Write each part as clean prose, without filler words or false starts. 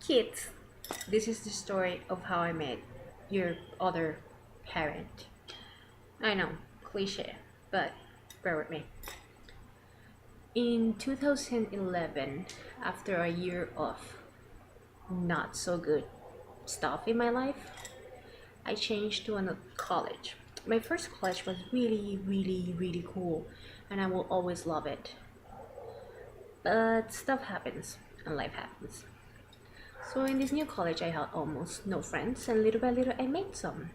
Kids, this is the story of how I met your other parent. I know, cliche, but bear with me. In 2011, after a year of not so good stuff in my life, I changed to another college. My first college was really cool, and I will always love it. But stuff happens, and life happens. So in this new college, I had almost no friends, and little by little, I made some.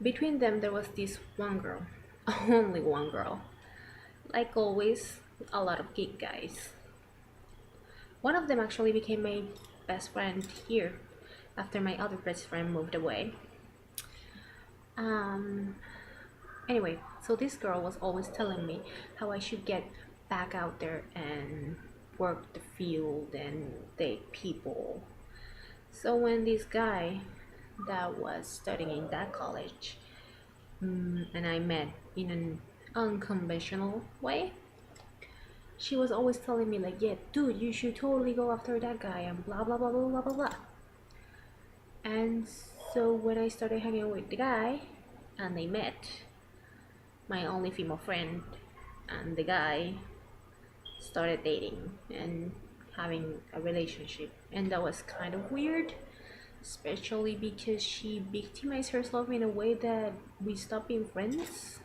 Between them, there was this one girl, only one girl. Like always, a lot of geek guys. One of them actually became my best friend here after my other best friend moved away. Um, anyway, so this girl was always telling me how I should get back out there and work the field and date people. So when this guy that was studying in that college and I met in an unconventional way, she was always telling me like, yeah, dude, you should totally go after that guy and blah blah blah blah blah blah blah. And so when I started hanging with the guy and they met, my only female friend and the guy started dating and having a relationship, and that was kind of weird, especially because she victimized herself in a way that we stopped being friends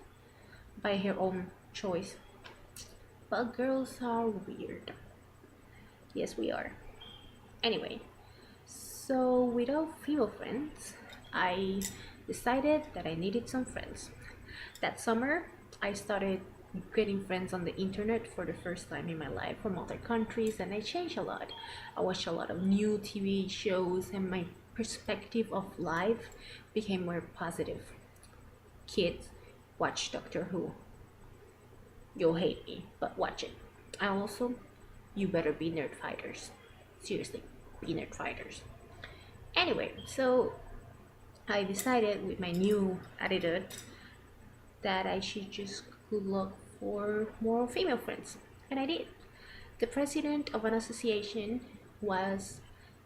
by her own choice. But girls are weird. Yes, we are. Anyway, so without female friends, I decided that I needed some friends. That summer, I started getting friends on the internet for the first time in my life from other countries, and I changed a lot. I watched a lot of new TV shows, and my perspective of life became more positive. Kids, watch Doctor Who. You'll hate me, but watch it. I also, you better be nerd fighters. Seriously, be nerd fighters. Anyway, so I decided with my new attitude that I should just look for more female friends, and I did. The president of an association was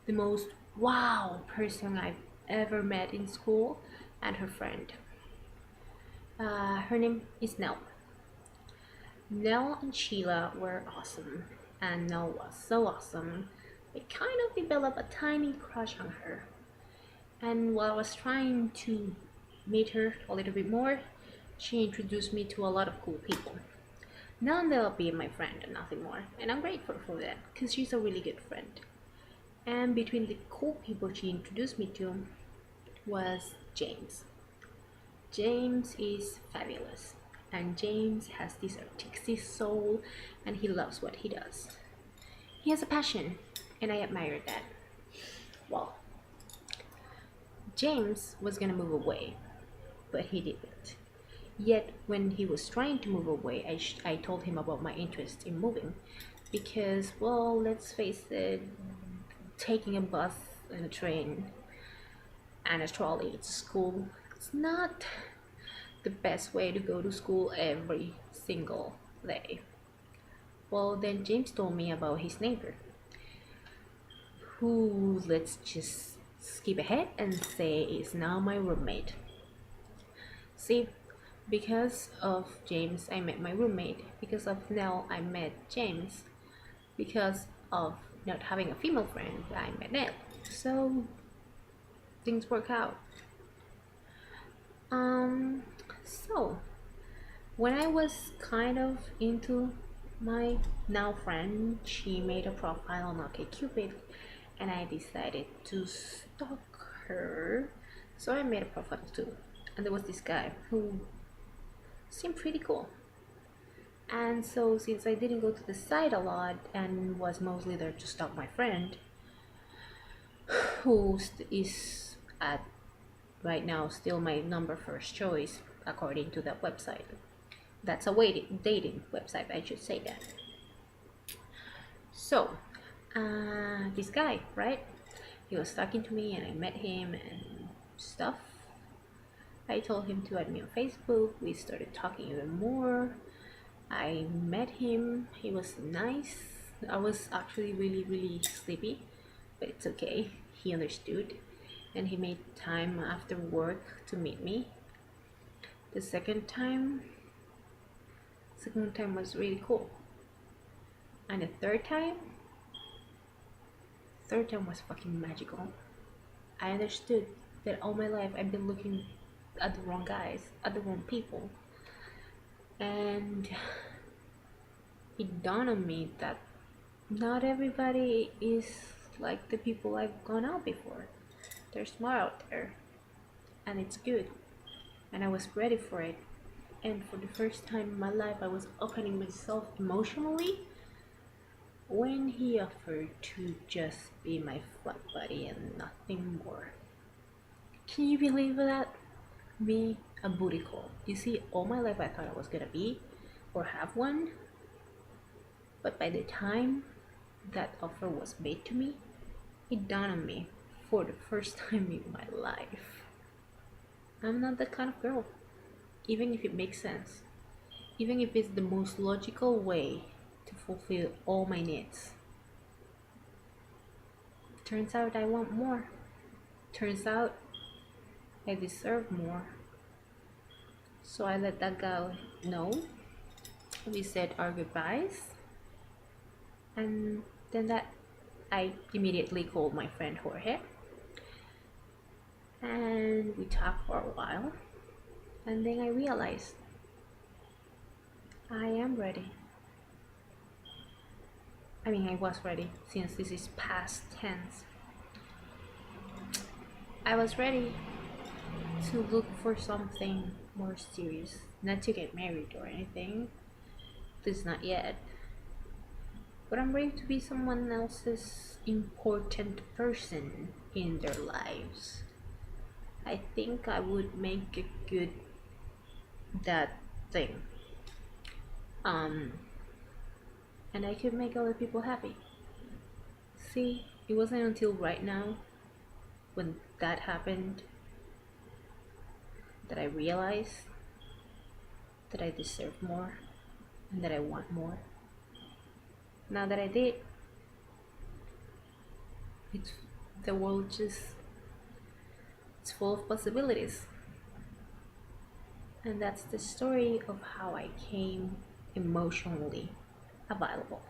the most wow person I've ever met in school, and her friend. Her name is Nell. Nell and Sheila were awesome, and Nell was so awesome. I kind of developed a tiny crush on her. And while I was trying to meet her a little bit more, she introduced me to a lot of cool people. Now Nell being my friend and nothing more, and I'm grateful for that because she's a really good friend. And between the cool people she introduced me to was James. James is fabulous, and James has this artistic soul, and he loves what he does. He has a passion, and I admire that. Well, James was gonna move away, but he didn't. Yet, when he was trying to move away, I told him about my interest in moving because, well, let's face it, taking a bus and a train and a trolley to school, it's not the best way to go to school every single day. Well, then James told me about his neighbor, who, let's just skip ahead and say, is now my roommate. See, because of James, I met my roommate. Because of Nell, I met James. Because of not having a female friend, I met Nell. So things work out. So when I was kind of into my now friend, she made a profile on OkCupid, and I decided to stalk her. So I made a profile too, and there was this guy who seemed pretty cool. And so since I didn't go to the site a lot and was mostly there to stalk my friend, who is at right now still my number first choice according to that website. That's a dating website, I should say that. So, this guy, right? He was talking to me, and I met him and stuff. I told him to add me on Facebook. We started talking even more. I met him. He was nice. I was actually really sleepy, but it's okay. He understood and he made time after work to meet me. The second time was really cool. And the third time was fucking magical. I understood that all my life I've been looking at the wrong guys, at the wrong people. And it dawned on me that not everybody is like the people I've gone out before. There's more out there, and it's good. And I was ready for it. And for the first time in my life, I was opening myself emotionally when he offered to just be my flat buddy and nothing more. Can you believe that? Me, a booty call. You see, all my life I thought I was gonna be or have one, but by the time that offer was made to me, it dawned on me for the first time in my life. I'm not that kind of girl, even if it makes sense, even if it's the most logical way to fulfill all my needs. Turns out I want more. Turns out I deserve more. So I let that guy know. We said our goodbyes, and then that I immediately called my friend Jorge, and we talked for a while, and then I realized I am ready. I mean, I was ready since this is past tense. I was ready to look for something more serious, not to get married or anything. This is not yet. But I'm ready to be someone else's important person in their lives. I think I would make a good that thing. Um, and I could make other people happy. See, it wasn't until right now when that happened that I realized that I deserve more and that I want more. Now that I did, it's the world just it's full of possibilities. And that's the story of how I came emotionally available.